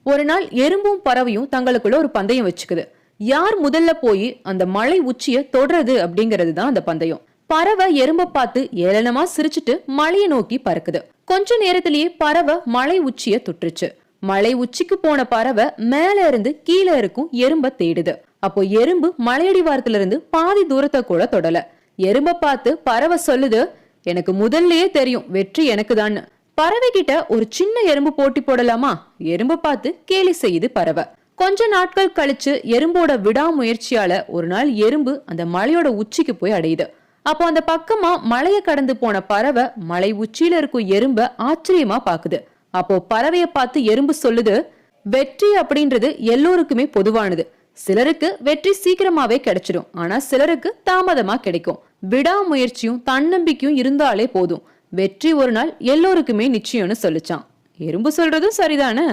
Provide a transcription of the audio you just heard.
ஒரு நாள் எறும்பும் பறவையும் தங்களுக்குள்ள ஒரு பந்தயம் வச்சுக்குது. யார் முதல்ல போய் அந்த மலை உச்சிய தொடறது அப்படிங்கிறது தான் அந்த பந்தயம். பறவை எறும்ப பார்த்து ஏளனமா சிரிச்சுட்டு மலையை நோக்கி பறக்குது. கொஞ்ச நேரத்திலேயே பறவை மலை உச்சிய தொட்டுருச்சு. மலை உச்சிக்கு போன பறவை மேல இருந்து கீழே இருக்கும் எறும்ப தேடுது. அப்போ எறும்பு மலையடிவாரத்துல இருந்து பாதி தூரத்தை கூட தொடல. எறும்ப பார்த்து பறவை சொல்லுது, எனக்கு முதல்லயே தெரியும் வெற்றி எனக்கு தான். பறவை கிட்ட ஒரு சின்ன எறும்பு போட்டி போடலாமா? எறும்ப பார்த்து கேலி செய்யுது பறவை. கொஞ்ச நாட்கள் கழிச்சு எறும்போட விடாமுயற்சியால ஒரு நாள் எறும்பு அந்த மலையோட உச்சிக்கு போய் அடையுது. அப்போ அந்த பக்கமா மலைய கடந்து போன பறவை மலை உச்சியில இருக்கும் எறும்ப ஆச்சரியமா பாக்குது. அப்போ பறவைய பார்த்து எறும்பு சொல்லுது, வெற்றி அப்படின்றது எல்லோருக்குமே பொதுவானது. சிலருக்கு வெற்றி சீக்கிரமாவே கிடைச்சிடும், ஆனா சிலருக்கு தாமதமா கிடைக்கும். விடாமுயற்சியும் தன்னம்பிக்கையும் இருந்தாலே போதும், வெற்றி ஒரு நாள் எல்லோருக்குமே நிச்சயம்னு சொல்லிச்சான். எறும்பு சொல்றதும் சரிதானே?